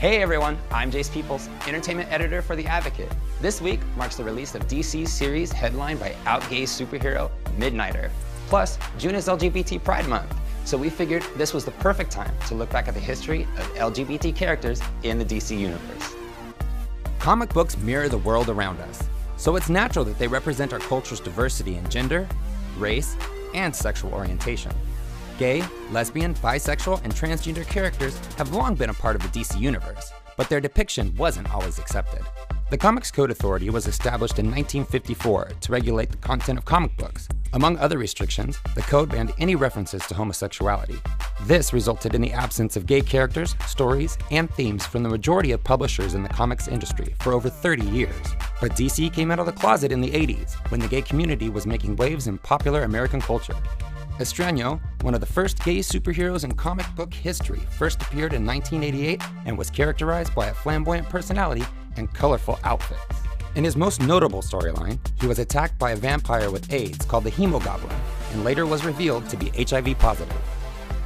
Hey everyone, I'm Jace Peoples, entertainment editor for The Advocate. This week marks the release of DC's series headlined by out-gay superhero Midnighter. Plus, June is LGBT Pride Month, so we figured this was the perfect time to look back at the history of LGBT characters in the DC universe. Comic books mirror the world around us, so it's natural that they represent our culture's diversity in gender, race, and sexual orientation. Gay, lesbian, bisexual, and transgender characters have long been a part of the DC universe, but their depiction wasn't always accepted. The Comics Code Authority was established in 1954 to regulate the content of comic books. Among other restrictions, the code banned any references to homosexuality. This resulted in the absence of gay characters, stories, and themes from the majority of publishers in the comics industry for over 30 years. But DC came out of the closet in the 80s, when the gay community was making waves in popular American culture. Estreno, one of the first gay superheroes in comic book history, first appeared in 1988 and was characterized by a flamboyant personality and colorful outfits. In his most notable storyline, he was attacked by a vampire with AIDS called the Hemogoblin, and later was revealed to be HIV positive.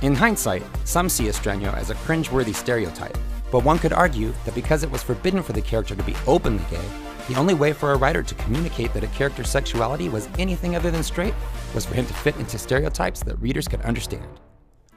In hindsight, some see Estreno as a cringeworthy stereotype, but one could argue that because it was forbidden for the character to be openly gay, the only way for a writer to communicate that a character's sexuality was anything other than straight was for him to fit into stereotypes that readers could understand.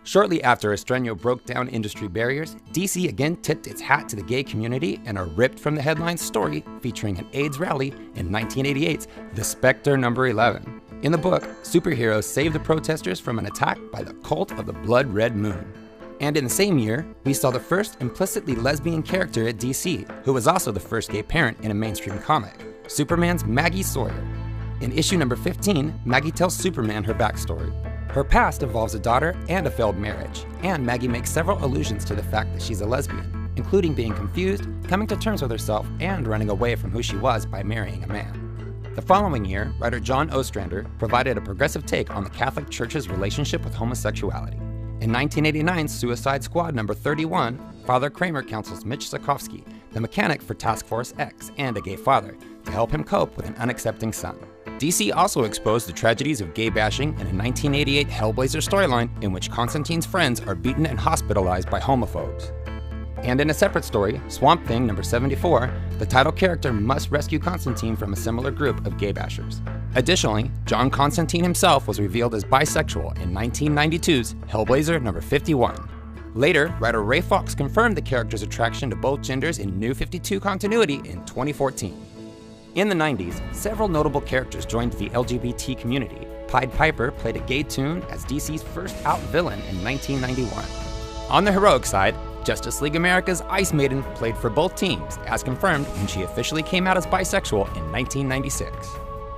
Shortly after Estreno broke down industry barriers, DC again tipped its hat to the gay community in a ripped from the headlines story featuring an AIDS rally in 1988's The Spectre No. 11. In the book, superheroes save the protesters from an attack by the cult of the Blood Red Moon. And in the same year, we saw the first implicitly lesbian character at DC, who was also the first gay parent in a mainstream comic, Superman's Maggie Sawyer. In issue number 15, Maggie tells Superman her backstory. Her past involves a daughter and a failed marriage, and Maggie makes several allusions to the fact that she's a lesbian, including being confused, coming to terms with herself, and running away from who she was by marrying a man. The following year, writer John Ostrander provided a progressive take on the Catholic Church's relationship with homosexuality. In 1989's Suicide Squad No. 31, Father Kramer counsels Mitch Sokovsky, the mechanic for Task Force X and a gay father, to help him cope with an unaccepting son. DC also exposed the tragedies of gay bashing in a 1988 Hellblazer storyline in which Constantine's friends are beaten and hospitalized by homophobes. And in a separate story, Swamp Thing No. 74, the title character must rescue Constantine from a similar group of gay bashers. Additionally, John Constantine himself was revealed as bisexual in 1992's Hellblazer No. 51. Later, writer Ray Fawkes confirmed the character's attraction to both genders in New 52 continuity in 2014. In the 90s, several notable characters joined the LGBT community. Pied Piper played a gay tune as DC's first out villain in 1991. On the heroic side, Justice League America's Ice Maiden played for both teams, as confirmed when she officially came out as bisexual in 1996.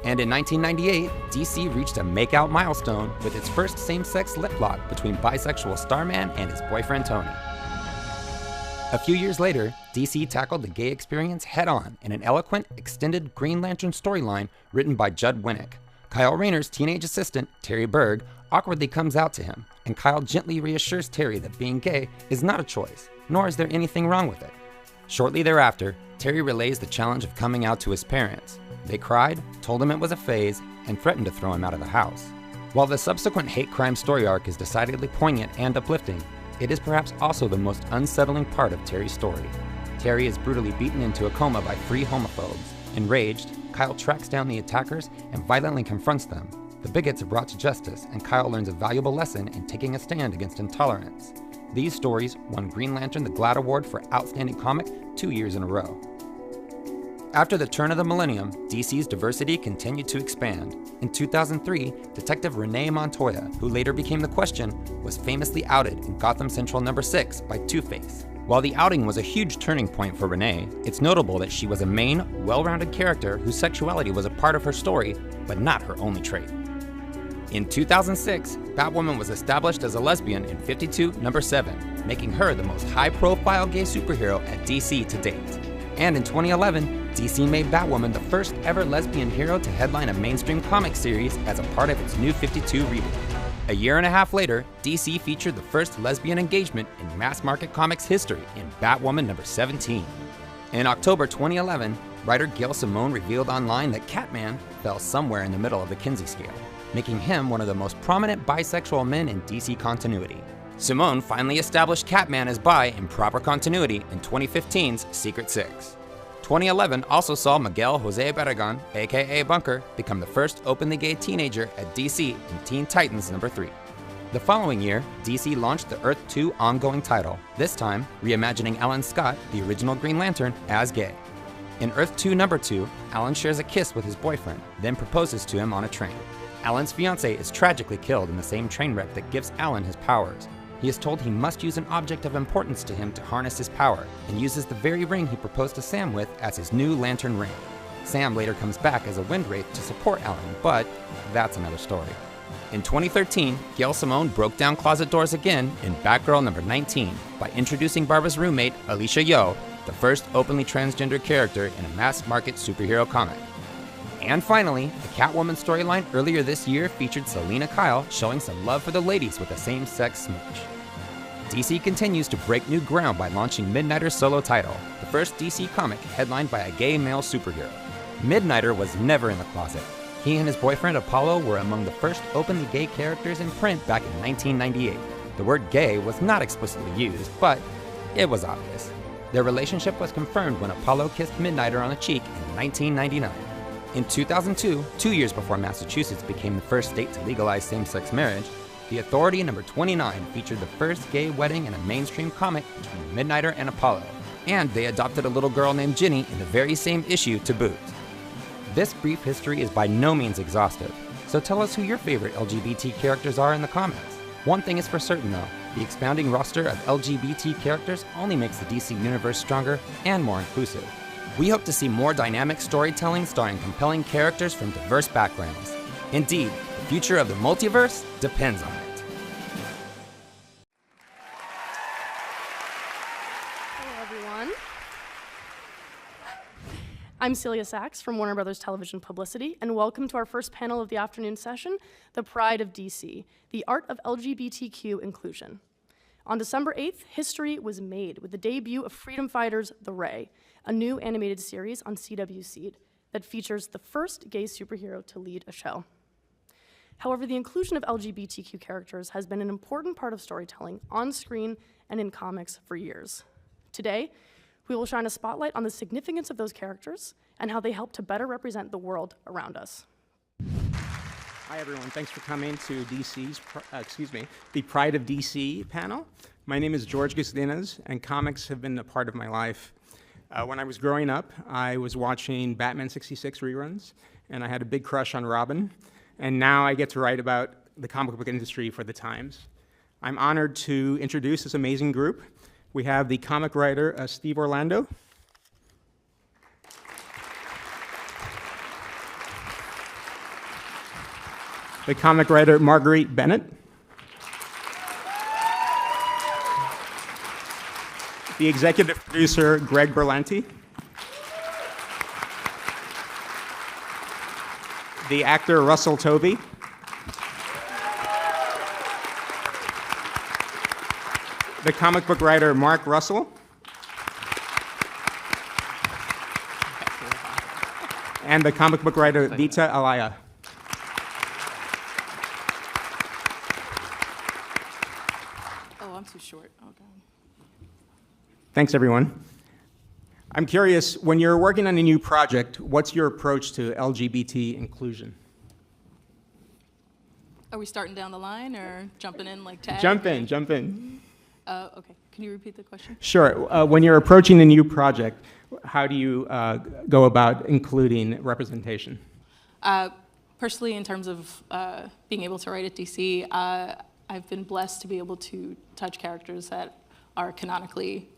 And in 1998, DC reached a make-out milestone with its first same-sex lip lock between bisexual Starman and his boyfriend Tony. A few years later, DC tackled the gay experience head-on in an eloquent, extended Green Lantern storyline written by Judd Winnick. Kyle Rayner's teenage assistant, Terry Berg, awkwardly comes out to him, and Kyle gently reassures Terry that being gay is not a choice, nor is there anything wrong with it. Shortly thereafter, Terry relays the challenge of coming out to his parents. They cried, told him it was a phase, and threatened to throw him out of the house. While the subsequent hate crime story arc is decidedly poignant and uplifting, it is perhaps also the most unsettling part of Terry's story. Terry is brutally beaten into a coma by 3 homophobes. Enraged, Kyle tracks down the attackers and violently confronts them. The bigots are brought to justice, and Kyle learns a valuable lesson in taking a stand against intolerance. These stories won Green Lantern the GLAAD Award for Outstanding Comic 2 years in a row. After the turn of the millennium, DC's diversity continued to expand. In 2003, Detective Renee Montoya, who later became the Question, was famously outed in Gotham Central No. 6 by Two-Face. While the outing was a huge turning point for Renee, it's notable that she was a main, well-rounded character whose sexuality was a part of her story, but not her only trait. In 2006, Batwoman was established as a lesbian in 52 No. 7, making her the most high-profile gay superhero at DC to date. And in 2011, DC made Batwoman the first ever lesbian hero to headline a mainstream comic series as a part of its New 52 reboot. A year and a half later, DC featured the first lesbian engagement in mass-market comics history in Batwoman No. 17. In October 2011, writer Gail Simone revealed online that Catman fell somewhere in the middle of the Kinsey scale, making him one of the most prominent bisexual men in DC continuity. Simone finally established Catman as bi in proper continuity in 2015's Secret Six. 2011 also saw Miguel Jose Barragan, aka Bunker, become the first openly gay teenager at DC in Teen Titans #3. The following year, DC launched the Earth 2 ongoing title, this time reimagining Alan Scott, the original Green Lantern, as gay. In Earth 2 #2, Alan shares a kiss with his boyfriend, then proposes to him on a train. Alan's fiancée is tragically killed in the same train wreck that gives Alan his powers. He is told he must use an object of importance to him to harness his power, and uses the very ring he proposed to Sam with as his new lantern ring. Sam later comes back as a wind wraith to support Alan, but that's another story. In 2013, Gail Simone broke down closet doors again in Batgirl #19 by introducing Barbara's roommate, Alicia Yeoh, the first openly transgender character in a mass-market superhero comic. And finally, the Catwoman storyline earlier this year featured Selena Kyle showing some love for the ladies with a same-sex smooch. DC continues to break new ground by launching Midnighter's solo title, the first DC comic headlined by a gay male superhero. Midnighter was never in the closet. He and his boyfriend Apollo were among the first openly gay characters in print back in 1998. The word gay was not explicitly used, but it was obvious. Their relationship was confirmed when Apollo kissed Midnighter on the cheek in 1999. In 2002, 2 years before Massachusetts became the first state to legalize same-sex marriage, The Authority #29 featured the first gay wedding in a mainstream comic between Midnighter and Apollo, and they adopted a little girl named Ginny in the very same issue to boot. This brief history is by no means exhaustive, so tell us who your favorite LGBT characters are in the comments. One thing is for certain though, the expounding roster of LGBT characters only makes the DC universe stronger and more inclusive. We hope to see more dynamic storytelling starring compelling characters from diverse backgrounds. Indeed, the future of the multiverse depends on it. Hello, everyone. I'm Celia Sachs from Warner Brothers Television Publicity, and welcome to our first panel of the afternoon session, The Pride of DC, the Art of LGBTQ Inclusion. On December 8th, history was made with the debut of freedom fighters The Ray, a new animated series on CW Seed that features the first gay superhero to lead a show. However, the inclusion of LGBTQ characters has been an important part of storytelling on screen and in comics for years. Today, we will shine a spotlight on the significance of those characters and how they help to better represent the world around us. Hi everyone, thanks for coming to the Pride of DC panel. My name is George Gustinas, and comics have been a part of my life. When I was growing up, I was watching Batman '66 reruns, and I had a big crush on Robin, and now I get to write about the comic book industry for the Times. I'm honored to introduce this amazing group. We have the comic writer, Steve Orlando. The comic writer, Marguerite Bennett. The executive producer, Greg Berlanti. The actor, Russell Tovey. The comic book writer, Mark Russell. And the comic book writer, Vita Alaya. Oh, I'm too short. Oh, God. Thanks, everyone. I'm curious, when you're working on a new project, what's your approach to LGBT inclusion? Are we starting down the line or jumping in like tag? Jump in. Okay, can you repeat the question? Sure. When you're approaching a new project, how do you go about including representation? Personally, in terms of being able to write at DC, I've been blessed to be able to touch characters that are canonically,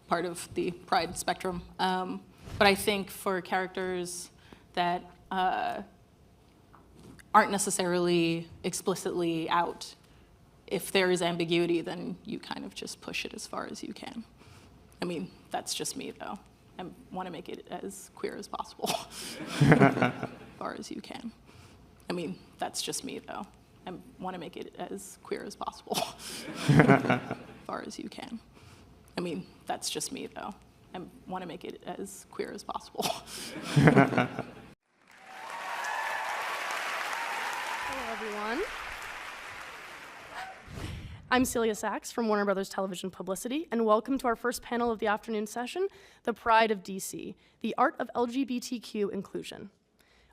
part of the Pride spectrum. But I think for characters that aren't necessarily explicitly out, if there is ambiguity, then you kind of just push it as far as you can. I mean, that's just me, though. I want to make it as queer as possible. As far as you can. I mean, that's just me, though. I want to make it as queer as possible. As far as you can. I mean, that's just me, though. I want to make it as queer as possible. Hello, everyone. I'm Celia Sachs from Warner Brothers Television Publicity, and welcome to our first panel of the afternoon session, The Pride of DC, the art of LGBTQ inclusion.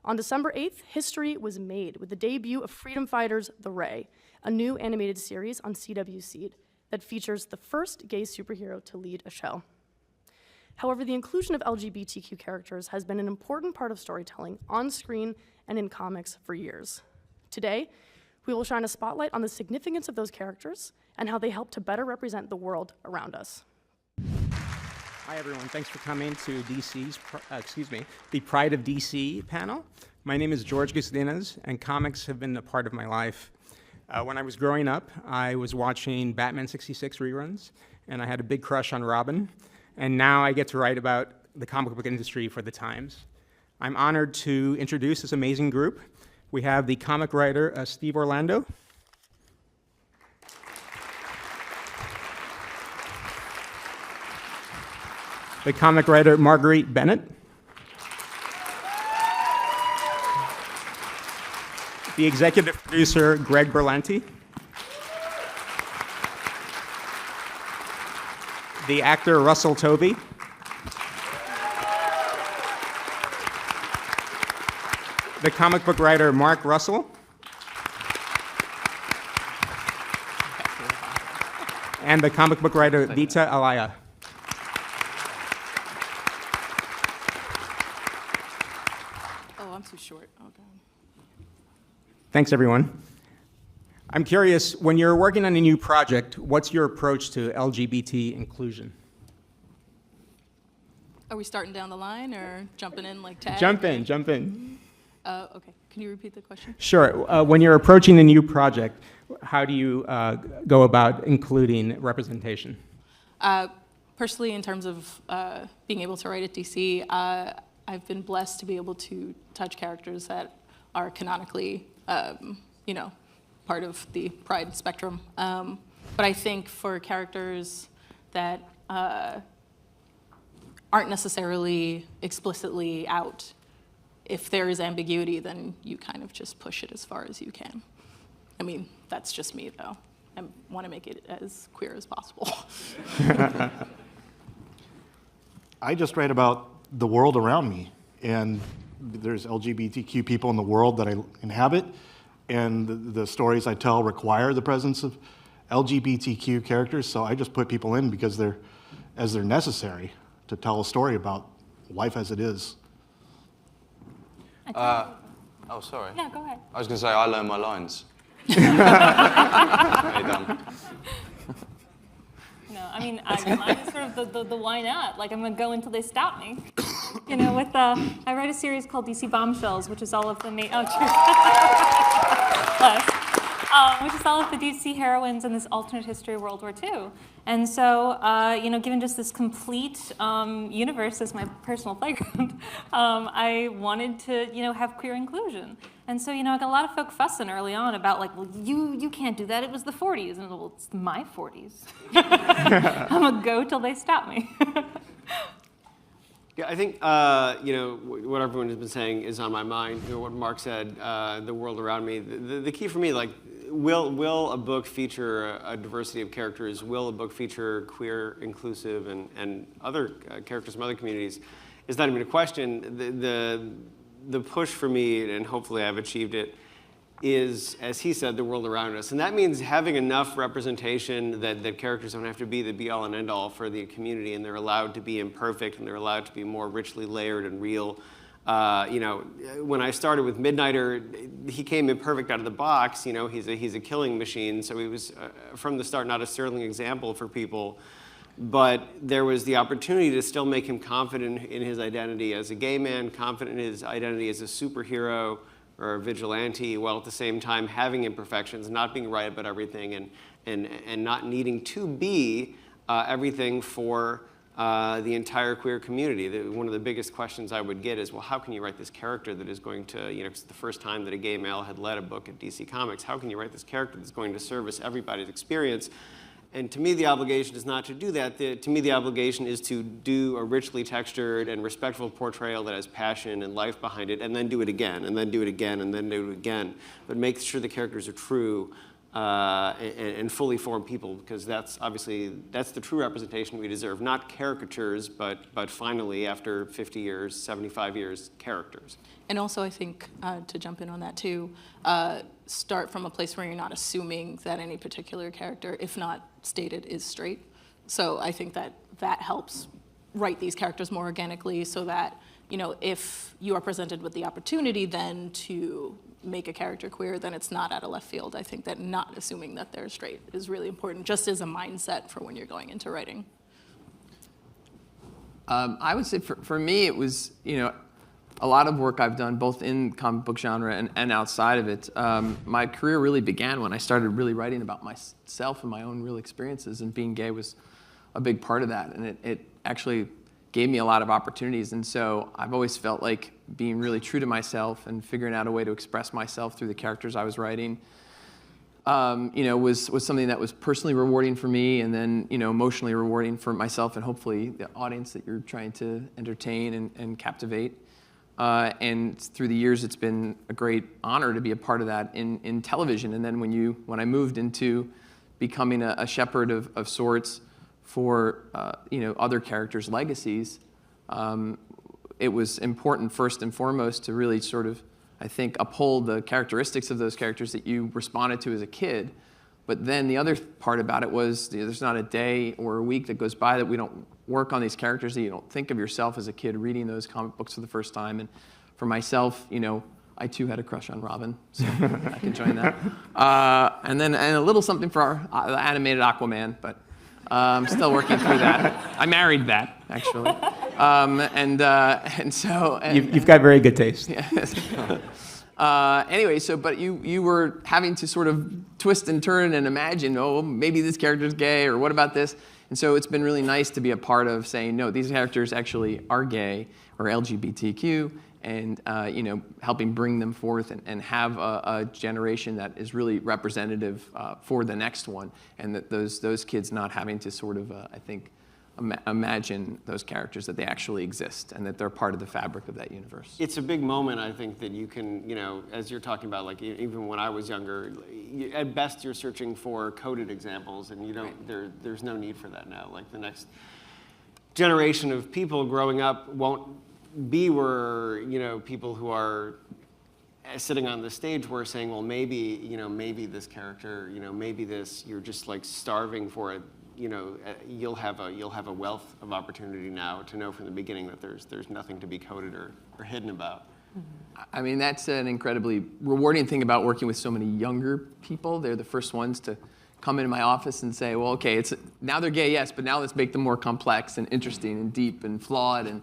On December 8th, history was made with the debut of freedom fighters The Ray, a new animated series on CW Seed that features the first gay superhero to lead a show. However, the inclusion of LGBTQ characters has been an important part of storytelling on screen and in comics for years. Today, we will shine a spotlight on the significance of those characters and how they help to better represent the world around us. Hi, everyone. Thanks for coming to the Pride of DC panel. My name is George Gustenas, and comics have been a part of my life. When I was growing up, I was watching Batman 66 reruns, and I had a big crush on Robin. And now I get to write about the comic book industry for the Times. I'm honored to introduce this amazing group. We have the comic writer, Steve Orlando. The comic writer, Marguerite Bennett. The executive producer, Greg Berlanti. The actor, Russell Tovey. The comic book writer, Mark Russell. And the comic book writer, Vita Alaya. Oh, I'm too short. Oh, God. Thanks, everyone. I'm curious, when you're working on a new project, what's your approach to LGBT inclusion? Are we starting down the line or jumping in like tag? Jump in. Okay. Can you repeat the question? Sure. When you're approaching a new project, how do you go about including representation? Personally, in terms of being able to write at DC, I've been blessed to be able to touch characters that are canonically, part of the Pride spectrum. But I think for characters that aren't necessarily explicitly out, if there is ambiguity, then you kind of just push it as far as you can. I mean, that's just me, though. I want to make it as queer as possible. I just write about the world around me, and there's LGBTQ people in the world that I inhabit, and the stories I tell require the presence of LGBTQ characters, so I just put people in because they're necessary to tell a story about life as it is. Oh, sorry. No, go ahead. I was going to say, I learn my lines. How you done? No, I mean, mine is sort of the why not? Like, I'm going to go until they stop me. I write a series called DC Bombshells, which is all of the which is all of the DC heroines in this alternate history of World War II. And so, given just this complete universe as my personal playground, I wanted to, have queer inclusion. And so, I got a lot of folk fussing early on about, like, well, you can't do that. It was the 40s. And, well, it's my 40s. I'm going to go till they stop me. Yeah, I think, what everyone has been saying is on my mind. What Mark said, the world around me. The key for me, like, will a book feature a diversity of characters? Will a book feature queer, inclusive, and other characters from other communities? Is not even a question. The push for me, and hopefully I've achieved it, is, as he said, the world around us. And that means having enough representation that characters don't have to be the be-all and end-all for the community, and they're allowed to be imperfect, and they're allowed to be more richly layered and real. When I started with Midnighter, he came imperfect out of the box. He's a killing machine, so he was, from the start, not a sterling example for people. But there was the opportunity to still make him confident in his identity as a gay man, confident in his identity as a superhero or a vigilante, while at the same time having imperfections, not being right about everything, and not needing to be everything for the entire queer community. One of the biggest questions I would get is, well, how can you write this character that is going to, it's the first time that a gay male had led a book at DC Comics. How can you write this character that's going to service everybody's experience? And to me, the obligation is not to do that. To me, the obligation is to do a richly textured and respectful portrayal that has passion and life behind it, and then do it again, and then do it again, and then do it again. But make sure the characters are true and fully formed people, because that's the true representation we deserve. Not caricatures, but finally, after 50 years, 75 years, characters. And also, I think, to jump in on that too, start from a place where you're not assuming that any particular character, if not stated, is straight. So I think that helps write these characters more organically, so that, if you are presented with the opportunity then to make a character queer, then it's not out of left field. I think that not assuming that they're straight is really important, just as a mindset for when you're going into writing. I would say for me, it was, a lot of work I've done both in comic book genre and outside of it. My career really began when I started really writing about myself and my own real experiences, and being gay was a big part of that, and it actually gave me a lot of opportunities. And so I've always felt like being really true to myself and figuring out a way to express myself through the characters I was writing, was something that was personally rewarding for me, and then, emotionally rewarding for myself and hopefully the audience that you're trying to entertain and captivate. And through the years, it's been a great honor to be a part of that in television. And then when I moved into becoming a shepherd of sorts for other characters' legacies, it was important first and foremost to really sort of, I think, uphold the characteristics of those characters that you responded to as a kid. But then the other part about it was, there's not a day or a week that goes by that we don't work on these characters, that you don't think of yourself as a kid reading those comic books for the first time. And for myself, I too had a crush on Robin, so I can join that. And a little something for the animated Aquaman, but I'm still working through that. I married that, actually. You've got very good taste. Anyway, but you were having to sort of twist and turn and imagine, maybe this character's gay, or what about this? And so it's been really nice to be a part of saying, no, these characters actually are gay or LGBTQ, and helping bring them forth and have a generation that is really representative for the next one, and that those kids not having to sort of, I think, imagine those characters, that they actually exist and that they're part of the fabric of that universe. It's a big moment, I think, that you can, as you're talking about, like even when I was younger, at best you're searching for coded examples, and you don't. Right. There's no need for that now. Like the next generation of people growing up won't be where people who are sitting on the stage were saying, well, maybe this character, maybe this, you're just like starving for it. You'll have a wealth of opportunity now to know from the beginning that there's nothing to be coded or hidden about. I mean, that's an incredibly rewarding thing about working with so many younger people. They're the first ones to come into my office and say, well, okay, now they're gay, yes, but now let's make them more complex and interesting and deep and flawed, and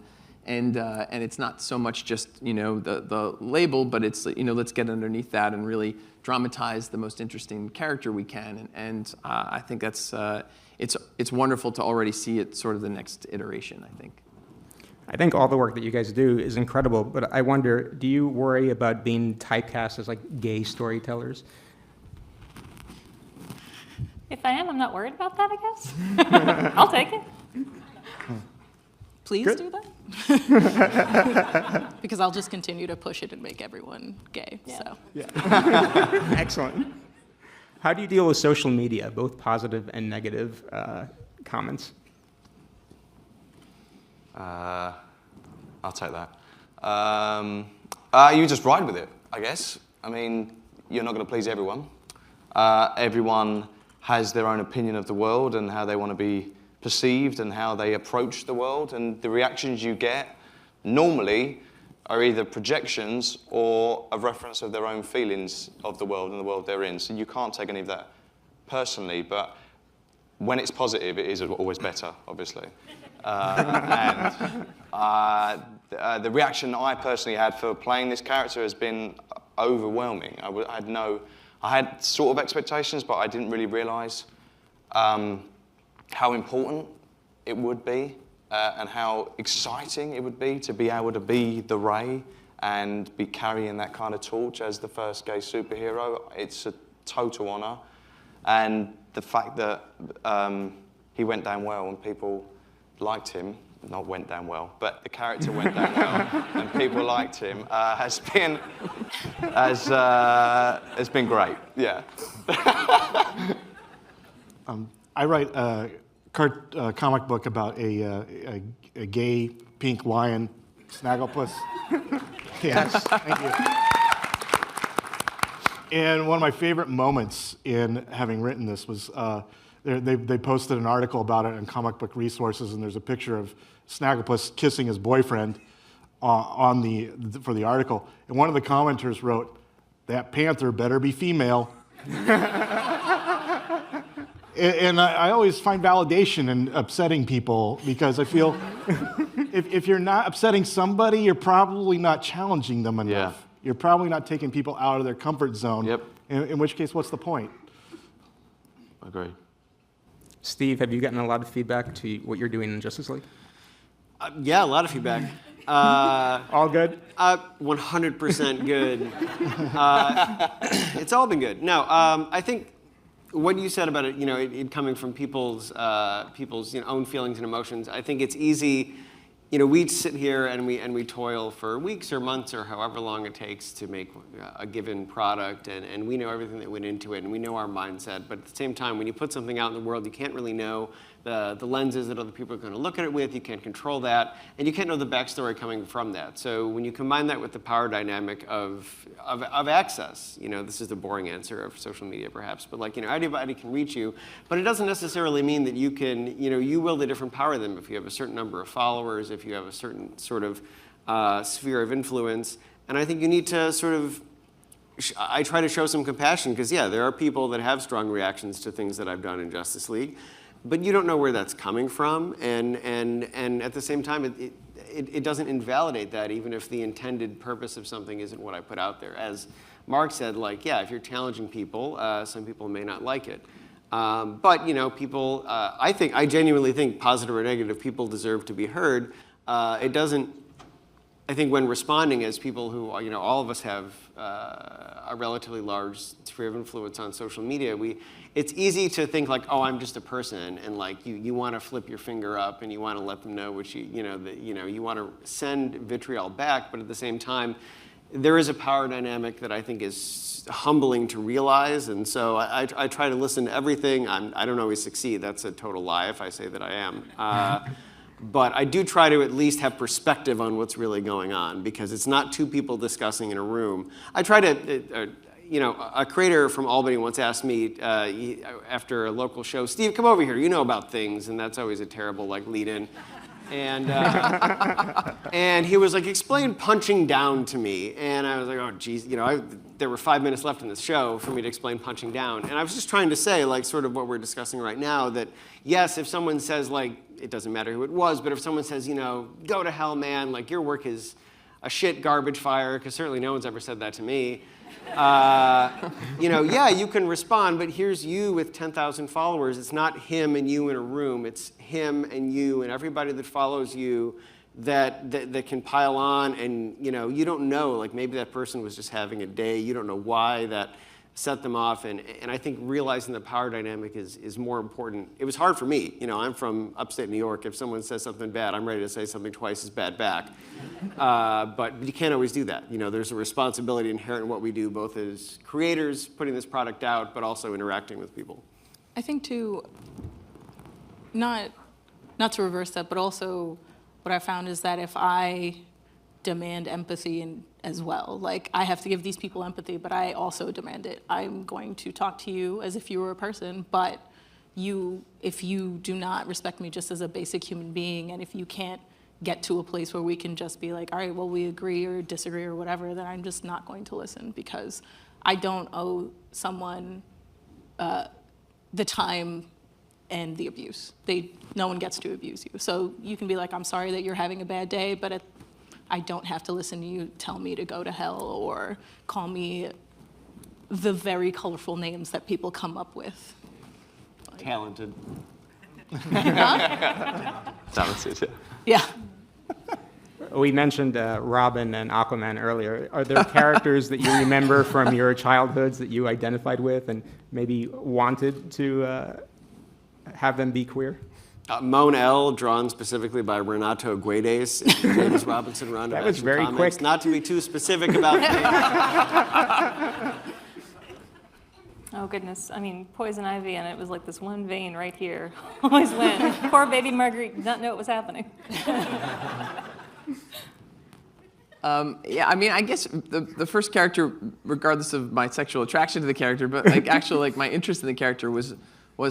it's not so much just the label, but it's let's get underneath that and really dramatize the most interesting character we can, and I think that's it's wonderful to already see it sort of the next iteration, I think. I think all the work that you guys do is incredible, but I wonder, do you worry about being typecast as like gay storytellers? If I am, I'm not worried about that, I guess. I'll take it. Please Good. do that. Because I'll just continue to push it and make everyone gay. Yeah. So. Yeah. Excellent. How do you deal with social media, both positive and negative comments? I'll take that. You just ride with it, I guess. I mean, you're not going to please everyone. Everyone has their own opinion of the world and how they want to be perceived and how they approach the world, and the reactions you get normally are either projections or a reference of their own feelings of the world and the world they're in. So you can't take any of that personally, but when it's positive, it is always better, obviously. The reaction I personally had for playing this character has been overwhelming. I had sort of expectations, but I didn't really realise how important it would be and how exciting it would be to be able to be the Ray and be carrying that kind of torch as the first gay superhero. It's a total honour. And the fact that he went down well and people liked him, not went down well, but the character went down well and people liked him has been great, yeah. I write a comic book about a gay pink lion, Snagglepuss. Yes, thank you. And one of my favorite moments in having written this was they posted an article about it on Comic Book Resources, and there's a picture of Snagglepuss kissing his boyfriend for the article. And one of the commenters wrote, "That panther better be female." And I always find validation in upsetting people, because I feel if you're not upsetting somebody, you're probably not challenging them enough. Yeah. You're probably not taking people out of their comfort zone. Yep. In which case, what's the point? Agree. Steve, have you gotten a lot of feedback to what you're doing in Justice League? Yeah, a lot of feedback. All good? 100% good. It's all been good. No, I think what you said about it, it coming from people's own feelings and emotions. I think it's easy. We sit here and we toil for weeks or months or however long it takes to make a given product, and we know everything that went into it, and we know our mindset. But at the same time, when you put something out in the world, you can't really know the lenses that other people are going to look at it with. You can't control that, and you can't know the backstory coming from that. So when you combine that with the power dynamic of access, this is the boring answer of social media perhaps, but anybody can reach you, but it doesn't necessarily mean that you can, you wield a different power than them if you have a certain number of followers, if you have a certain sort of sphere of influence. And I think you need to sort of, I try to show some compassion, because there are people that have strong reactions to things that I've done in Justice League, but you don't know where that's coming from, and at the same time, it doesn't invalidate that, even if the intended purpose of something isn't what I put out there. As Mark said, if you're challenging people, some people may not like it. But people, I genuinely think, positive or negative, people deserve to be heard. It doesn't, I think when responding as people who, all of us have a relatively large sphere of influence on social media, it's easy to think oh, I'm just a person, and you want to flip your finger up and you want to let them know what you want to send vitriol back, but at the same time, there is a power dynamic that I think is humbling to realize, and so I try to listen to everything. I don't always succeed. That's a total lie if I say that I am. But I do try to at least have perspective on what's really going on, because it's not two people discussing in a room. I try to, a creator from Albany once asked me after a local show, "Steve, come over here, you know about things," and that's always a terrible lead-in. And and he was "Explain punching down to me," and I was "Oh, geez," there were 5 minutes left in this show for me to explain punching down, and I was just trying to say sort of what we're discussing right now, that yes, if someone says it doesn't matter who it was, but if someone says "Go to hell, man," your work is a shit garbage fire, because certainly no one's ever said that to me. You can respond, but here's you with 10,000 followers. It's not him and you in a room. It's him and you and everybody that follows you that can pile on, and you don't know, maybe that person was just having a day. You don't know why that set them off, and I think realizing the power dynamic is more important. It was hard for me. I'm from upstate New York. If someone says something bad, I'm ready to say something twice as bad back. But you can't always do that. There's a responsibility inherent in what we do, both as creators putting this product out, but also interacting with people. I think too, not to reverse that, but also what I found is that if I demand empathy as well, I have to give these people empathy, but I also demand it. I'm going to talk to you as if you were a person, but if you do not respect me just as a basic human being, and if you can't get to a place where we can just be all right, well, we agree or disagree or whatever, then I'm just not going to listen, because I don't owe someone the time and the abuse. No one gets to abuse you. So you can be I'm sorry that you're having a bad day, but I don't have to listen to you tell me to go to hell or call me the very colorful names that people come up with. Talented. Talented, Yeah. We mentioned Robin and Aquaman earlier. Are there characters that you remember from your childhoods that you identified with and maybe wanted to have them be queer? Moan L, drawn specifically by Renato Guedes in the James Robinson run. That was very quick. Not to be too specific about Oh goodness, I mean, poison ivy, and it was like this one vein right here. Always win. Poor baby Marguerite did not know what was happening. Yeah, I mean, I guess the first character, regardless of my sexual attraction to the character, but like actually like my interest in the character was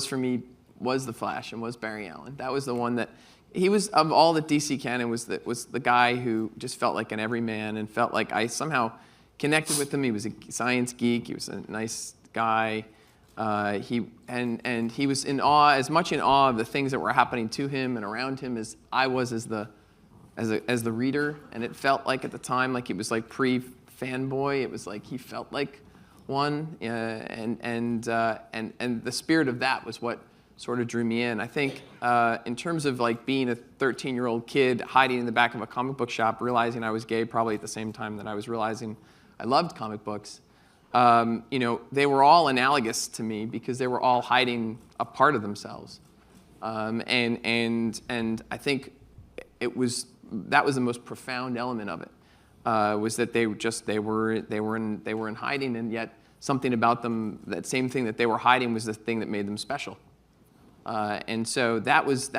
for me was the Flash and was Barry Allen. That was the one that he was, of all the DC canon, was the guy who just felt like an everyman and felt like I somehow connected with him. He was a science geek. He was a nice guy. He was in awe, as much in awe of the things that were happening to him and around him as I was as the reader. And it felt like at the time like it was like pre-fanboy. It was like he felt like one, and the spirit of that was what sort of drew me in. I think in terms of like being a 13-year-old kid hiding in the back of a comic book shop, realizing I was gay probably at the same time that I was realizing I loved comic books. You know, they were all analogous to me because they were all hiding a part of themselves, and I think that was the most profound element of it, was that they were in hiding, and yet something about them, that same thing that they were hiding, was the thing that made them special. And so that was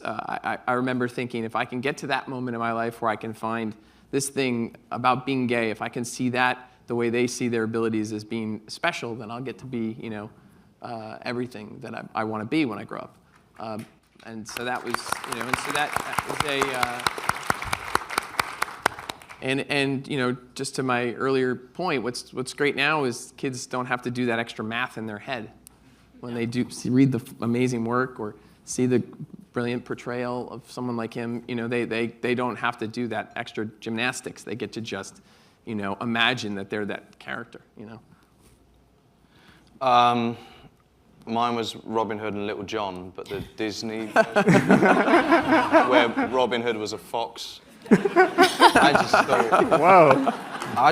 I remember thinking, if I can get to that moment in my life where I can find this thing about being gay, if I can see that the way they see their abilities as being special, then I'll get to be, you know, everything that I want to be when I grow up. And so that was, you know, and so that was and you know, just to my earlier point, what's great now is kids don't have to do that extra math in their head when they read the amazing work or see the brilliant portrayal of someone like him. You know, they don't have to do that extra gymnastics. They get to just, you know, imagine that they're that character, you know. Mine was Robin Hood and Little John, but the Disney version, where Robin Hood was a fox. I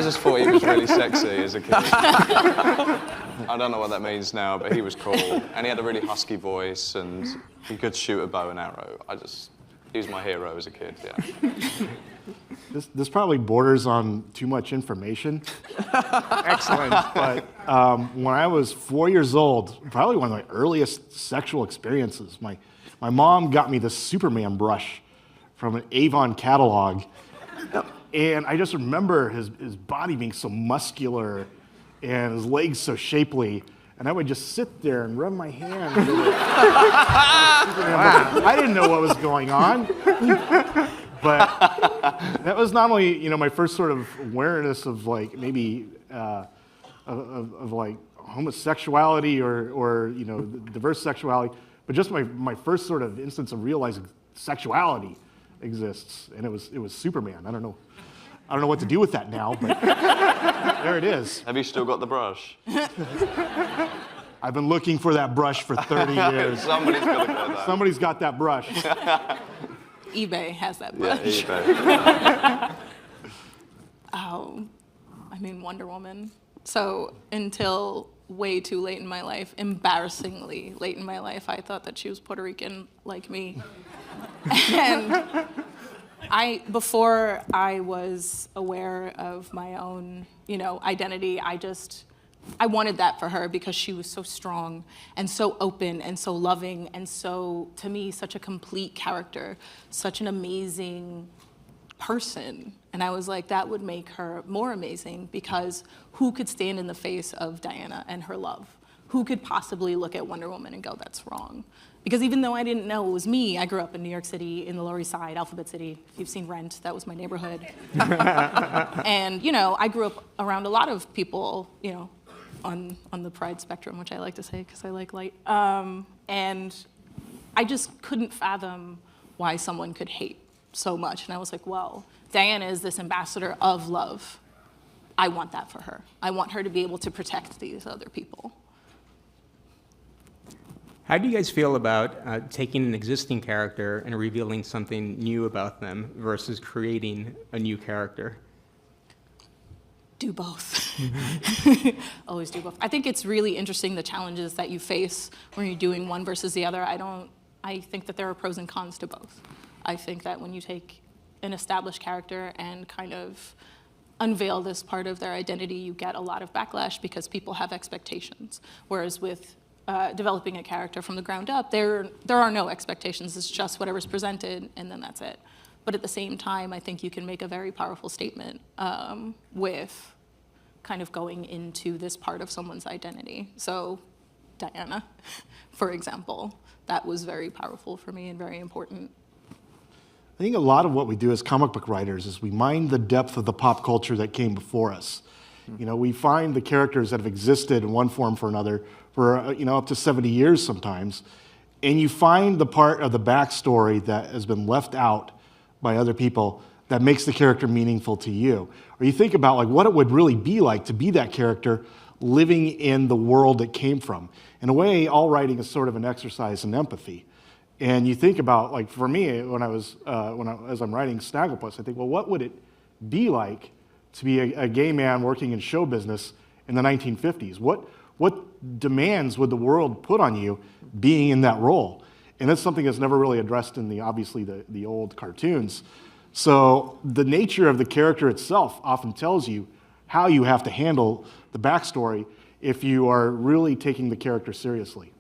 just thought he was really sexy as a kid. I don't know what that means now, but he was cool. And he had a really husky voice, and he could shoot a bow and arrow. He was my hero as a kid, yeah. This probably borders on too much information. Excellent. But when I was 4 years old, probably one of my earliest sexual experiences, my mom got me this Superman brush from an Avon catalog. And I just remember his body being so muscular and his legs so shapely. And I would just sit there and rub my hand. Wow. I didn't know what was going on. But that was not only, you know, my first sort of awareness of like maybe of like homosexuality or you know, diverse sexuality, but just my first sort of instance of realizing sexuality exists, and it was Superman. I don't know what to do with that now, but there it is. Have you still got the brush? I've been looking for that brush for 30 years. Somebody's got to get that. Somebody's got that brush. eBay has that brush. Yeah, eBay. Oh, I mean, Wonder Woman. So until way too late in my life, embarrassingly late in my life, I thought that she was Puerto Rican like me. And before I was aware of my own, you know, identity, I wanted that for her because she was so strong and so open and so loving and so, to me, such a complete character, such an amazing person. And I was like, that would make her more amazing, because who could stand in the face of Diana and her love? Who could possibly look at Wonder Woman and go, that's wrong? Because even though I didn't know it was me, I grew up in New York City, in the Lower East Side, Alphabet City. If you've seen Rent, that was my neighborhood. And, you know, I grew up around a lot of people, you know, on the pride spectrum, which I like to say because I like light. And I just couldn't fathom why someone could hate so much. And I was like, well, Diana is this ambassador of love. I want that for her. I want her to be able to protect these other people. How do you guys feel about taking an existing character and revealing something new about them versus creating a new character? Do both. Always do both. I think it's really interesting, the challenges that you face when you're doing one versus the other. I think that there are pros and cons to both. I think that when you take an established character and kind of unveil this part of their identity, you get a lot of backlash because people have expectations. Whereas with developing a character from the ground up, there are no expectations. It's just whatever's presented, and then that's it. But at the same time, I think you can make a very powerful statement with kind of going into this part of someone's identity. So Diana, for example, that was very powerful for me and very important. I think a lot of what we do as comic book writers is we mine the depth of the pop culture that came before us. You know, we find the characters that have existed in one form or another for, up to 70 years sometimes, and you find the part of the backstory that has been left out by other people that makes the character meaningful to you. Or you think about like what it would really be like to be that character living in the world it came from. In a way, all writing is sort of an exercise in empathy. And you think about, like for me, as I'm writing Snagglepuss, I think, well, what would it be like to be a gay man working in show business in the 1950s? What demands would the world put on you being in that role? And that's something that's never really addressed in obviously the old cartoons. So the nature of the character itself often tells you how you have to handle the backstory if you are really taking the character seriously.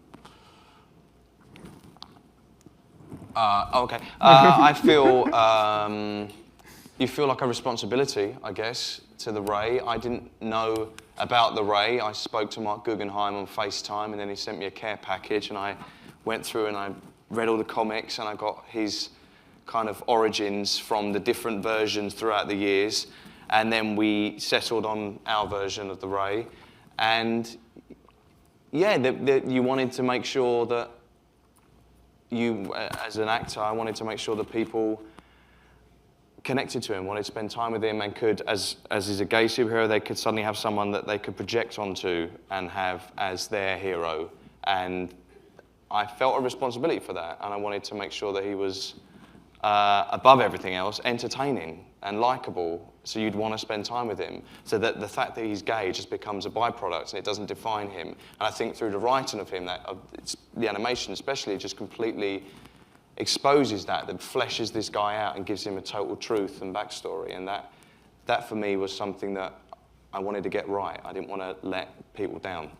Okay. I feel you feel like a responsibility, I guess, to the Ray. I didn't know about the Ray. I spoke to Mark Guggenheim on FaceTime, and then he sent me a care package, and I went through and I read all the comics, and I got his kind of origins from the different versions throughout the years, and then we settled on our version of the Ray. And yeah, you wanted to make sure that you, as an actor, I wanted to make sure that people connected to him, wanted to spend time with him, and could, as he's a gay superhero, they could suddenly have someone that they could project onto and have as their hero. And I felt a responsibility for that, and I wanted to make sure that he was, above everything else, entertaining and likable, so you'd want to spend time with him, so that the fact that he's gay just becomes a byproduct and it doesn't define him. And I think through the writing of him, the animation especially, just completely exposes that fleshes this guy out and gives him a total truth and backstory. And that for me was something that I wanted to get right. I didn't want to let people down.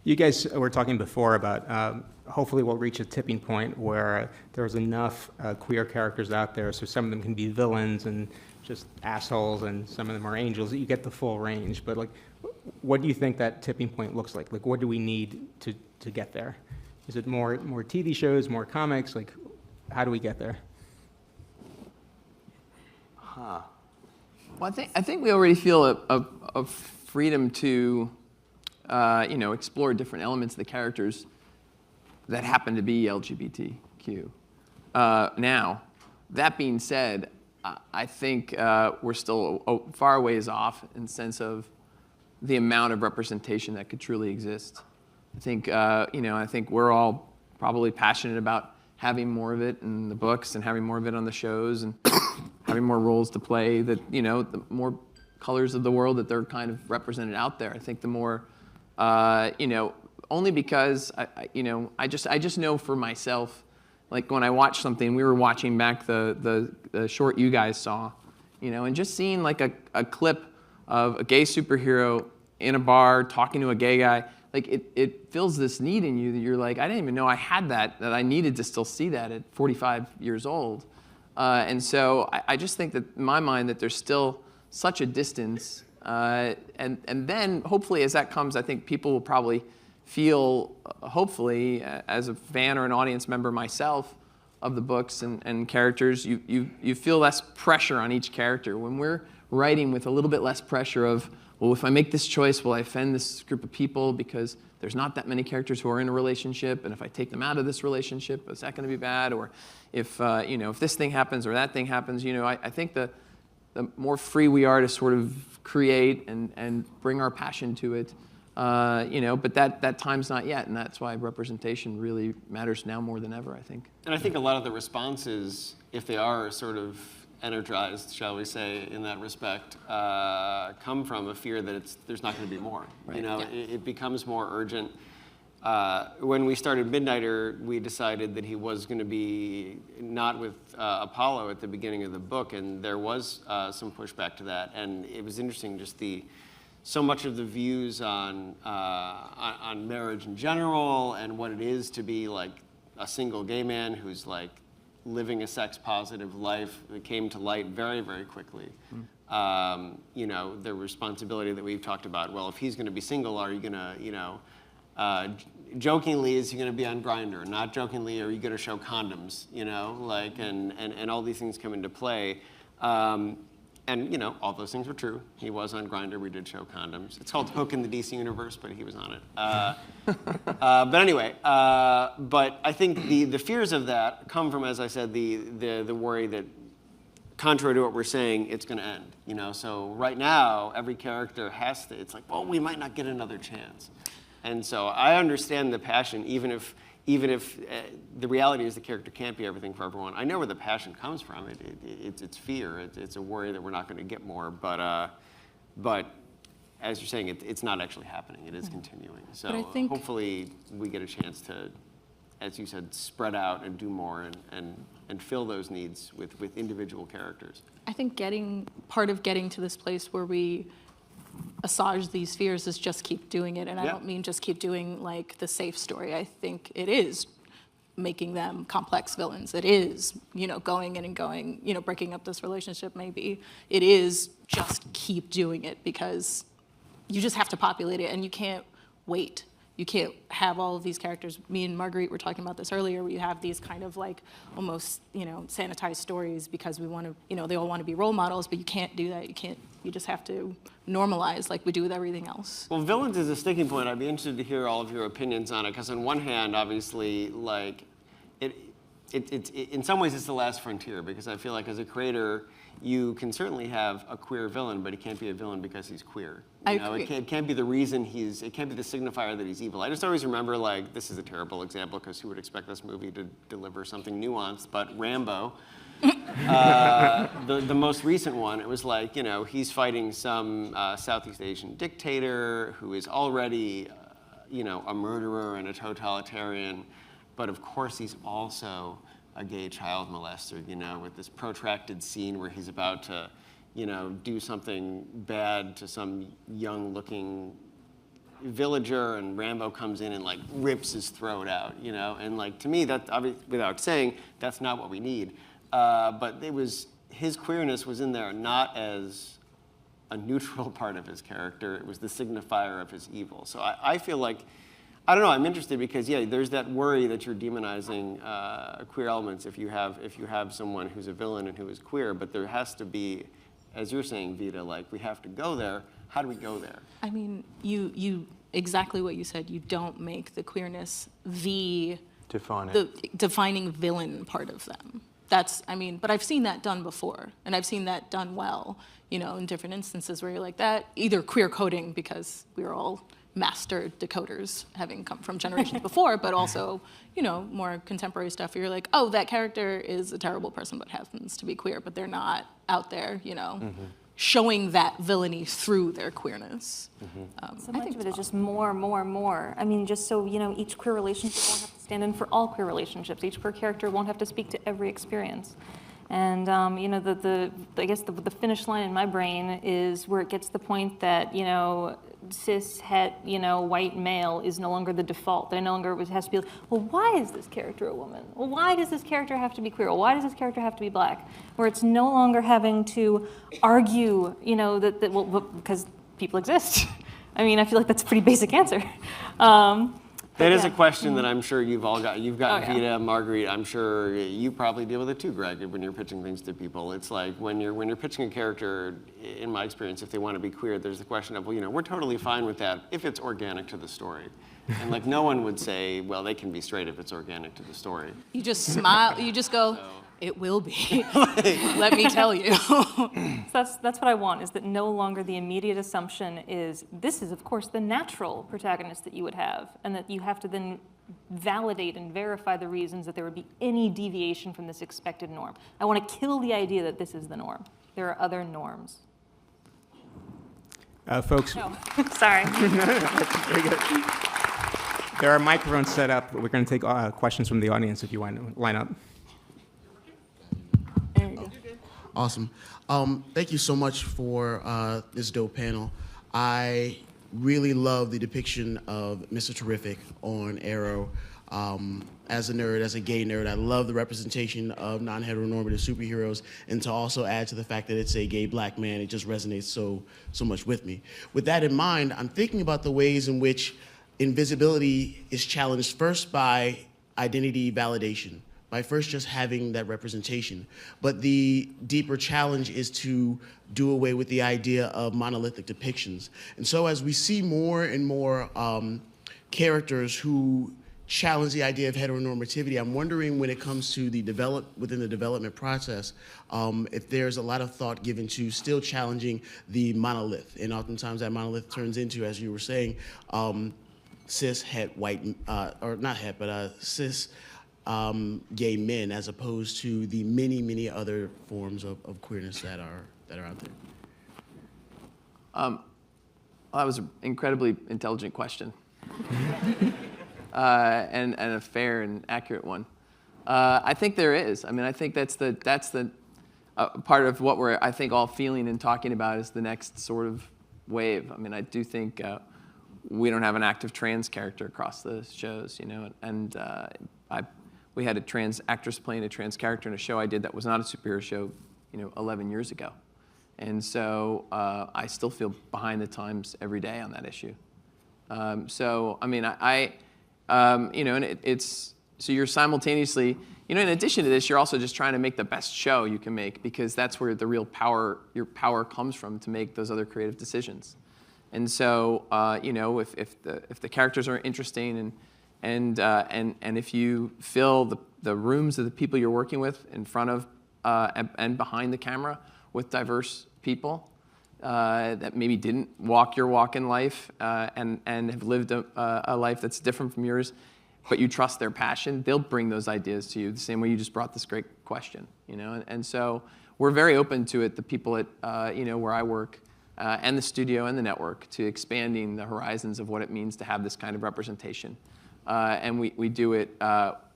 You guys were talking before about hopefully we'll reach a tipping point where there's enough queer characters out there, so some of them can be villains and just assholes, and some of them are angels. You get the full range. But like, what do you think that tipping point looks like? Like, what do we need to get there? Is it more TV shows, more comics? Like, how do we get there? Huh. Well, I think we already feel a freedom to, explore different elements of the characters that happen to be LGBTQ. Now, that being said, I think we're still far ways off in the sense of the amount of representation that could truly exist. I think, I think we're all probably passionate about having more of it in the books and having more of it on the shows and having more roles to play, that, the more colors of the world that they're kind of represented out there. I think the more, only because, I just know for myself, like when I watch something, we were watching back the short you guys saw, and just seeing like a clip of a gay superhero in a bar talking to a gay guy, like it fills this need in you that you're like, I didn't even know I had that I needed to still see that at 45 years old. And so I just think that in my mind that there's still such a distance. And then hopefully as that comes, I think people will probably feel, hopefully, as a fan or an audience member myself of the books and characters, you feel less pressure on each character. When we're writing with a little bit less pressure of, well, if I make this choice, will I offend this group of people because there's not that many characters who are in a relationship, and if I take them out of this relationship, is that going to be bad? Or if if this thing happens or that thing happens, I think the more free we are to sort of create and bring our passion to it, but that time's not yet, and that's why representation really matters now more than ever, I think. And I think a lot of the responses, if they are sort of energized, shall we say, in that respect, come from a fear that there's not going to be more. Right. It becomes more urgent. when we started Midnighter, we decided that he was going to be not with Apollo at the beginning of the book, and there was some pushback to that. And it was interesting, just so much of the views on marriage in general and what it is to be like a single gay man who's like living a sex-positive life, it came to light very, very quickly. You know, the responsibility that we've talked about. Well, if he's going to be single, are you going to, you know, jokingly, is he going to be on Grindr? Not jokingly, are you going to show condoms? You know, like, and all these things come into play. And, you know, all those things were true. He was on Grindr. We did show condoms. It's called Hook in the DC universe, but he was on it. But anyway, but I think the fears of that come from, as I said, the worry that, contrary to what we're saying, it's going to end. You know, so right now, every character has to. It's like, well, we might not get another chance. And so I understand the passion, even if the reality is the character can't be everything for everyone. I know where the passion comes from. It's fear. It's a worry that we're not going to get more. But as you're saying, it's not actually happening. It is continuing. So hopefully we get a chance to, as you said, spread out and do more and fill those needs with individual characters. I think part of getting to this place where we assuage these fears is just keep doing it. And I don't mean just keep doing like the safe story. I think it is making them complex villains. It is, you know, going in and going, you know, breaking up this relationship maybe. It is just keep doing it because you just have to populate it and you can't wait. You can't have all of these characters. Me and Marguerite were talking about this earlier, where you have these kind of like almost, you know, sanitized stories because we want to, you know, they all want to be role models, but you can't do that. You just have to normalize like we do with everything else. Well, villains is a sticking point. I'd be interested to hear all of your opinions on it, because on one hand, obviously, like, it in some ways it's the last frontier, because I feel like as a creator, you can certainly have a queer villain, but he can't be a villain because he's queer. You know, it can't be the reason it can't be the signifier that he's evil. I just always remember, like, this is a terrible example because who would expect this movie to deliver something nuanced, but Rambo, the most recent one, it was like, you know, he's fighting some Southeast Asian dictator who is already, you know, a murderer and a totalitarian, but of course he's also a gay child molester, you know, with this protracted scene where he's about to, you know, do something bad to some young-looking villager, and Rambo comes in and, like, rips his throat out, you know? And, like, to me, that, without saying, that's not what we need. But his queerness was in there not as a neutral part of his character. It was the signifier of his evil. So I feel like, I don't know, I'm interested because, yeah, there's that worry that you're demonizing queer elements if you have someone who's a villain and who is queer, but there has to be, as you're saying, Vita, like, we have to go there. How do we go there? I mean, you exactly what you said. You don't make the queerness the defining villain part of them. That's, I mean, but I've seen that done before, and I've seen that done well, you know, in different instances where you're like that, either queer coding because we're all master decoders having come from generations before, but also, you know, more contemporary stuff where you're like, oh, that character is a terrible person but happens to be queer, but they're not out there, you know, showing that villainy through their queerness. So much of it is just more. I mean, just so, you know, each queer relationship won't have to stand in for all queer relationships. Each queer character won't have to speak to every experience. And, you know, I guess the finish line in my brain is where it gets to the point that, you know, cis, het, you know, white male is no longer the default. There no longer has to be, well, why is this character a woman? Well, why does this character have to be queer? Well, why does this character have to be black? Where it's no longer having to argue, you know, well, because people exist. I mean, I feel like that's a pretty basic answer. That is a question that I'm sure you've all got. You've got Vita, Marguerite. I'm sure you probably deal with it too, Greg, when you're pitching things to people. It's like when you're pitching a character, in my experience, if they want to be queer, there's the question of, well, you know, we're totally fine with that if it's organic to the story. And like no one would say, well, they can be straight if it's organic to the story. You just smile, you just go, it will be. Let me tell you. So that's what I want, is that no longer the immediate assumption is, this is, of course, the natural protagonist that you would have, and that you have to then validate and verify the reasons that there would be any deviation from this expected norm. I want to kill the idea that this is the norm. There are other norms. Folks. No, sorry. Very good. There are microphones set up. We're going to take questions from the audience if you want to line up. Awesome. Thank you so much for this dope panel. I really love the depiction of Mr. Terrific on Arrow. As a nerd, as a gay nerd, I love the representation of non-heteronormative superheroes, and to also add to the fact that it's a gay black man, it just resonates so much with me. With that in mind, I'm thinking about the ways in which invisibility is challenged first by identity validation, by first just having that representation. But the deeper challenge is to do away with the idea of monolithic depictions. And so as we see more and more characters who challenge the idea of heteronormativity, I'm wondering when it comes to within the development process, if there's a lot of thought given to still challenging the monolith. And oftentimes that monolith turns into, as you were saying, cis het white, or not het, but cis gay men, as opposed to the many other forms of queerness that are out there. Well, that was an incredibly intelligent question, and a fair and accurate one. I think there is. I mean, I think that's the part of what we're, I think, all feeling and talking about is the next sort of wave. I mean, I do think we don't have an active trans character across the shows, you know, and we had a trans actress playing a trans character in a show I did that was not a superhero show, you know, 11 years ago. And so I still feel behind the times every day on that issue. So, I mean, you know, and it's, so you're simultaneously, you know, in addition to this, you're also just trying to make the best show you can make, because that's where the real power, your power comes from to make those other creative decisions. And so, you know, if the characters are interesting and if you fill the rooms of the people you're working with in front of and behind the camera with diverse people that maybe didn't walk your walk in life and have lived a life that's different from yours, but you trust their passion, they'll bring those ideas to you the same way you just brought this great question, you know? And so we're very open to it, the people at, you know, where I work, and the studio and the network, to expanding the horizons of what it means to have this kind of representation. And we do it,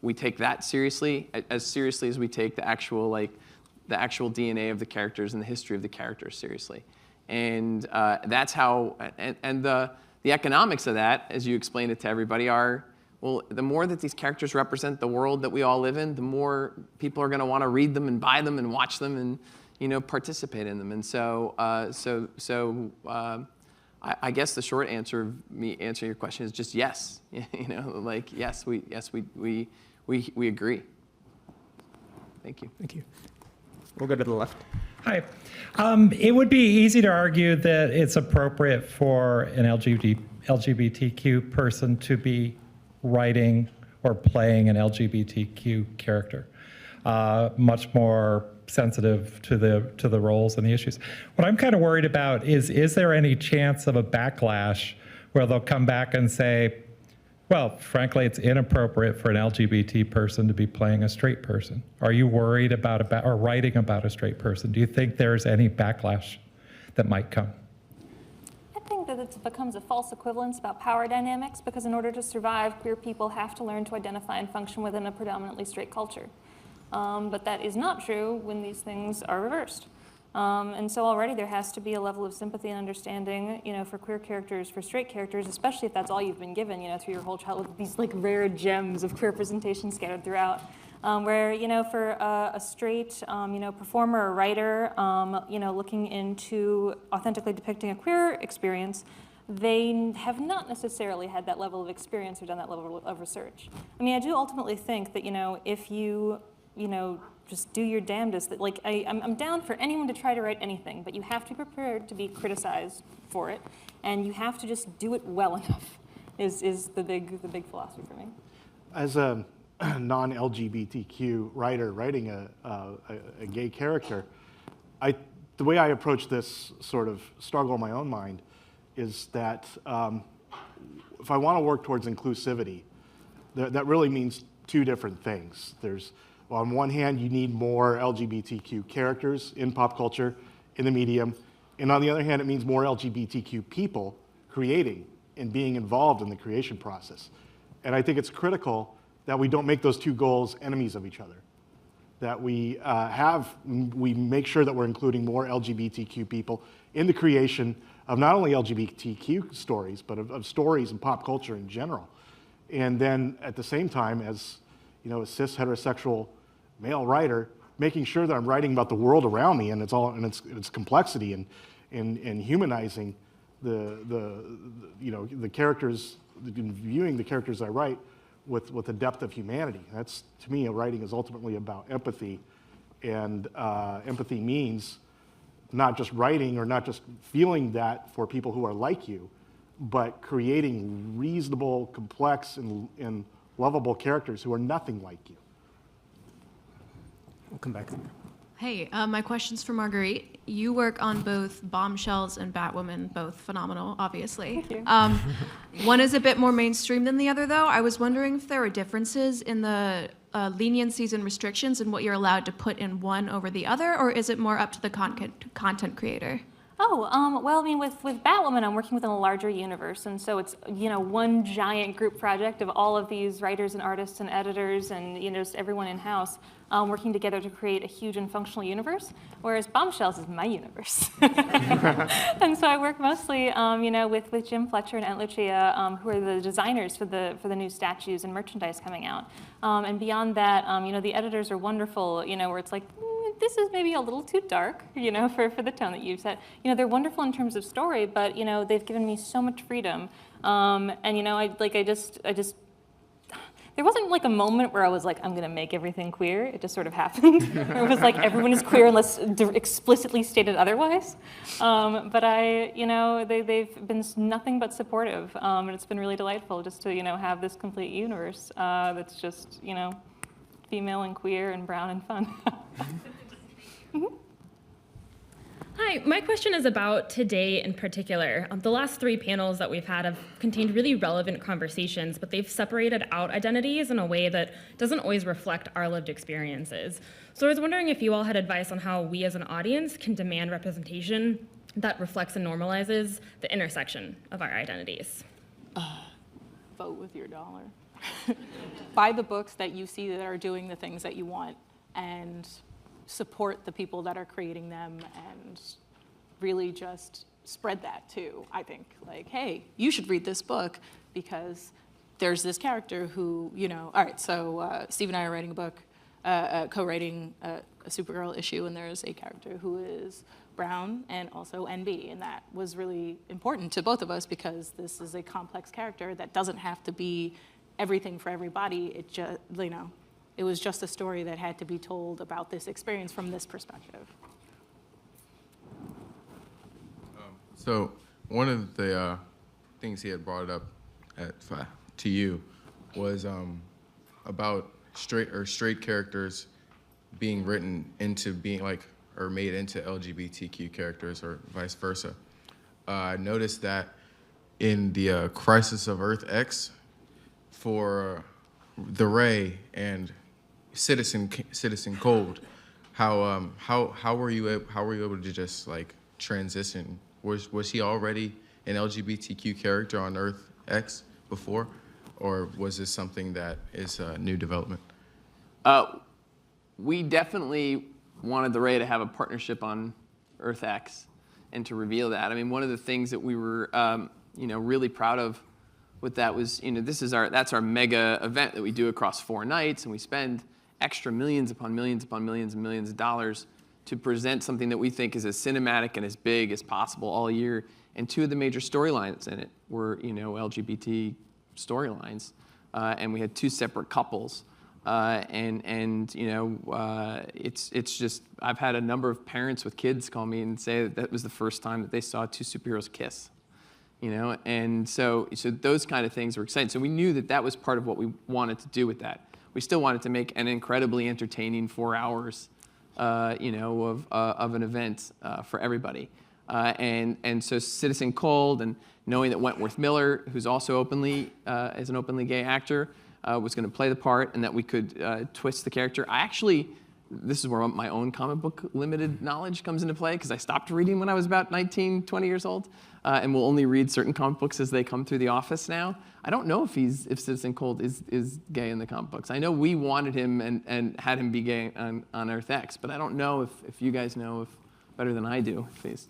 we take that seriously as we take the actual DNA of the characters and the history of the characters seriously. And that's how, and the economics of that, as you explain it to everybody, are, well, the more that these characters represent the world that we all live in, the more people are going to want to read them and buy them and watch them and, you know, participate in them. And so, I guess the short answer of me answering your question is just yes. You know, like yes, we agree. Thank you. Thank you. We'll go to the left. Hi. It would be easy to argue that it's appropriate for an LGBTQ person to be writing or playing an LGBTQ character, much more sensitive to the roles and the issues. What I'm kind of worried about is there any chance of a backlash where they'll come back and say, well, frankly, it's inappropriate for an LGBT person to be playing a straight person. Are you worried about or writing about a straight person? Do you think there's any backlash that might come? I think that it becomes a false equivalence about power dynamics, because in order to survive, queer people have to learn to identify and function within a predominantly straight culture. But that is not true when these things are reversed. And so already there has to be a level of sympathy and understanding, you know, for queer characters, for straight characters, especially if that's all you've been given, you know, through your whole childhood, these like rare gems of queer representation scattered throughout. Where, you know, for a straight, you know, performer or writer, you know, looking into authentically depicting a queer experience, they have not necessarily had that level of experience or done that level of research. I mean, I do ultimately think that, you know, if you know, just do your damnedest. That, like, I'm down for anyone to try to write anything, but you have to be prepared to be criticized for it, and you have to just do it well enough. Is the big philosophy for me. As a non-LGBTQ writer writing a gay character, the way I approach this sort of struggle in my own mind is that if I want to work towards inclusivity, that really means two different things. On one hand, you need more LGBTQ characters in pop culture, in the medium, and on the other hand, it means more LGBTQ people creating and being involved in the creation process. And I think it's critical that we don't make those two goals enemies of each other. That we make sure that we're including more LGBTQ people in the creation of not only LGBTQ stories, but of stories and pop culture in general. And then at the same time, as a cis heterosexual male writer, making sure that I'm writing about the world around me and its complexity and humanizing the characters, viewing the characters I write with a depth of humanity. That's, to me, writing is ultimately about empathy, and empathy means not just writing or not just feeling that for people who are like you, but creating reasonable, complex, and lovable characters who are nothing like you. We'll come back. Hey, my question's for Marguerite. You work on both Bombshells and Batwoman, both phenomenal, obviously. Thank you. One is a bit more mainstream than the other, though. I was wondering if there are differences in the leniencies and restrictions and what you're allowed to put in one over the other, or is it more up to the content creator? Oh, well, I mean, with Batwoman, I'm working within a larger universe, and so it's, one giant group project of all of these writers and artists and editors and, just everyone in-house working together to create a huge and functional universe, whereas Bombshells is my universe. And so I work mostly, with Jim Fletcher and Aunt Lucia, who are the designers for the new statues and merchandise coming out. And beyond that, the editors are wonderful, where it's like, this is maybe a little too dark, for the tone that you've set. They're wonderful in terms of story, but, they've given me so much freedom. And, I just, there wasn't like a moment where I was like, I'm gonna make everything queer. It just sort of happened. It was like, everyone is queer unless explicitly stated otherwise. But they've been nothing but supportive. And it's been really delightful just to, have this complete universe that's just, female and queer and brown and fun. Hi, my question is about today in particular. The last 3 panels that we've had have contained really relevant conversations, but they've separated out identities in a way that doesn't always reflect our lived experiences. So I was wondering if you all had advice on how we as an audience can demand representation that reflects and normalizes the intersection of our identities. Vote with your dollar. Buy the books that you see that are doing the things that you want, and support the people that are creating them, and really just spread that too. I think, like, hey, you should read this book because there's this character who, all right, so Steve and I are writing a book, co-writing a Supergirl issue, and there's a character who is brown and also NB, and that was really important to both of us because this is a complex character that doesn't have to be everything for everybody. It just, it was just a story that had to be told about this experience from this perspective. So one of the things he had brought up to you was about straight characters being written into being or made into LGBTQ characters or vice versa. I noticed that in the Crisis of Earth X, for the Ray and Citizen Cold, how were you able to just transition? Was he already an LGBTQ character on Earth X before, or was this something that is a new development? We definitely wanted the Ray to have a partnership on Earth X and to reveal that. I mean, one of the things that we were really proud of with that was, that's our mega event that we do across 4 nights, and we spend extra millions upon millions upon millions and millions of dollars to present something that we think is as cinematic and as big as possible all year. And 2 of the major storylines in it were, LGBT storylines, and we had 2 separate couples. It's just, I've had a number of parents with kids call me and say that was the first time that they saw 2 superheroes kiss. And so those kind of things were exciting. So we knew that was part of what we wanted to do with that. We still wanted to make an incredibly entertaining 4 hours, of an event for everybody. And so Citizen Cold, and knowing that Wentworth Miller, who's also is an openly gay actor, was going to play the part, and that we could twist the character. I actually this is where my own comic book limited knowledge comes into play, because I stopped reading when I was about 19, 20 years old, and will only read certain comic books as they come through the office now. I don't know if Citizen Cold is gay in the comic books. I know we wanted him and had him be gay on Earth X, but I don't know if you guys know better than I do. If he's,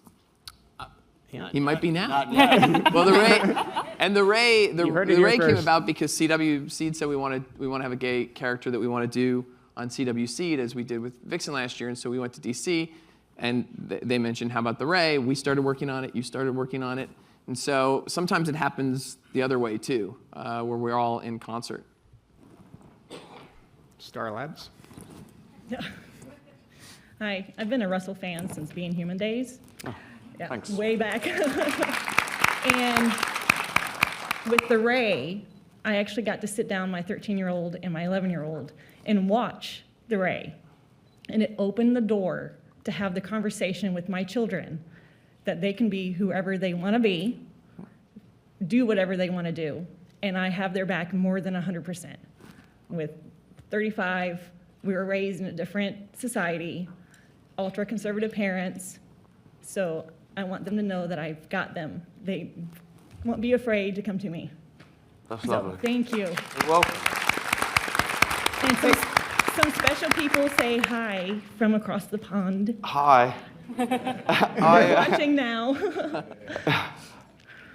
he might be now. Well, the Ray came about because CW Seed said we want to have a gay character that we want to do on CW Seed, as we did with Vixen last year, and so we went to DC, and they mentioned, how about the Ray? We started working on it, you started working on it, and so sometimes it happens the other way too, where we're all in concert. Star Labs. Hi, I've been a Russell fan since Being Human days. Oh, yeah, thanks. Way back. And with the Ray, I actually got to sit down my 13-year-old and my 11-year-old and watch the Ray. And it opened the door to have the conversation with my children that they can be whoever they want to be, do whatever they want to do, and I have their back more than 100%. With 35, we were raised in a different society, ultra-conservative parents, so I want them to know that I've got them. They won't be afraid to come to me. That's lovely. Thank you. You're welcome. And some special people say hi from across the pond. Hi. They're watching now.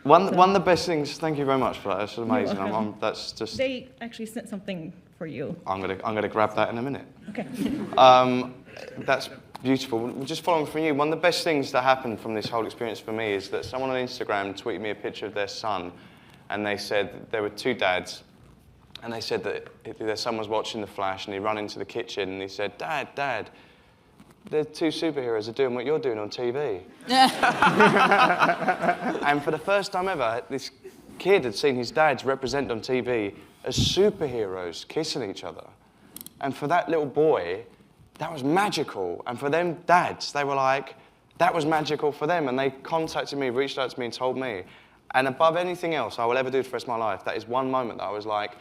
One of the best things. Thank you very much for that. That's amazing. That's just. They actually sent something for you. I'm gonna grab that in a minute. Okay. That's beautiful. Just following from you, one of the best things that happened from this whole experience for me is that someone on Instagram tweeted me a picture of their son, and they said there were two dads, and they said that their son was watching The Flash, and he ran into the kitchen, and he said, Dad, the two superheroes are doing what you're doing on TV. And for the first time ever, this kid had seen his dads represented on TV as superheroes kissing each other. And for that little boy, that was magical. And for them dads, they were like, that was magical for them. And they contacted me, reached out to me and told me. And above anything else I will ever do for the rest of my life, that is one moment that I was like,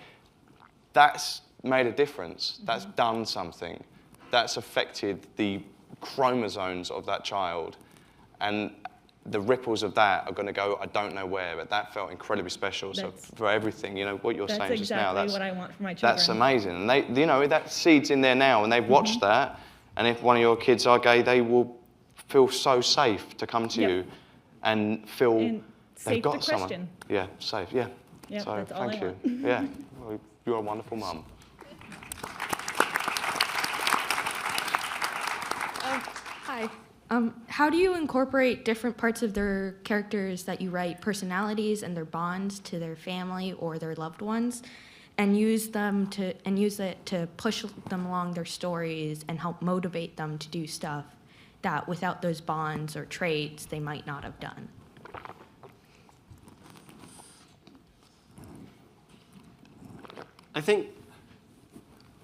that's made a difference. That's done something. That's affected the chromosomes of that child. And the ripples of that are going to go, I don't know where, but that felt incredibly special. So for everything, what you're saying just now, that's exactly what I want for my children. That's amazing. And they, that seed's in there now, and they've watched that. And if one of your kids are gay, they will feel so safe to come to you and feel they've got someone. Yeah, safe. Yeah. Yep, so that's all thank I you. want. Yeah, well, you're a wonderful mum. Hi. How do you incorporate different parts of their characters that you write, personalities and their bonds to their family or their loved ones, and use it to push them along their stories and help motivate them to do stuff that without those bonds or traits they might not have done? I think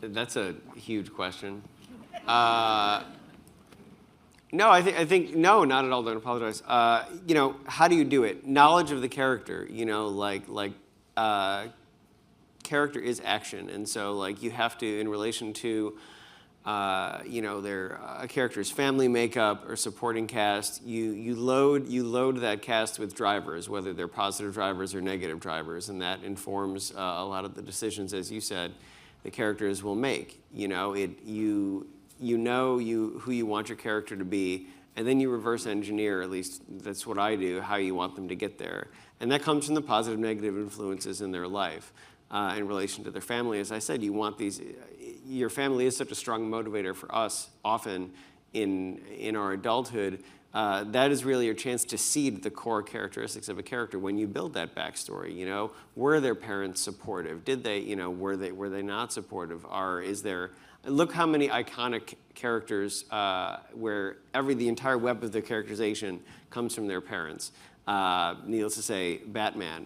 that's a huge question. No, I think no, not at all. Don't apologize. How do you do it? Knowledge of the character. Character is action, and so you have to, in relation to, their a character's family makeup or supporting cast. You load that cast with drivers, whether they're positive drivers or negative drivers, and that informs a lot of the decisions, as you said, the characters will make. Who you want your character to be, and then you reverse engineer, at least that's what I do, how you want them to get there. And that comes from the positive, negative influences in their life in relation to their family. As I said, you want these, your family is such a strong motivator for us often in our adulthood. That is really your chance to seed the core characteristics of a character when you build that backstory. Were their parents supportive? Did they, were they not supportive? Look how many iconic characters where the entire web of their characterization comes from their parents. Needless to say, Batman.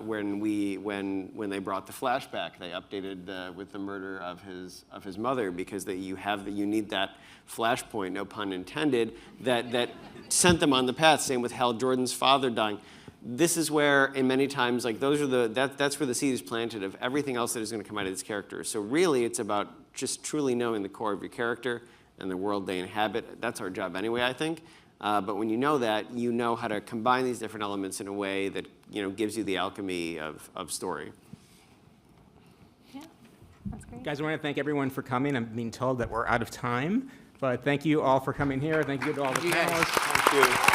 When they brought the flashback, they updated with the murder of his mother because you need that flashpoint, no pun intended, that sent them on the path. Same with Hal Jordan's father dying. this is where, and many times, like those are that's where the seed is planted of everything else that is going to come out of these characters. So really, it's about just truly knowing the core of your character and the world they inhabit. That's our job anyway, I think. But when you know that, you know how to combine these different elements in a way that gives you the alchemy of story. Yeah, that's great. Guys, I want to thank everyone for coming. I'm being told that we're out of time, but thank you all for coming here. Thank you to all the panelists. Thank you.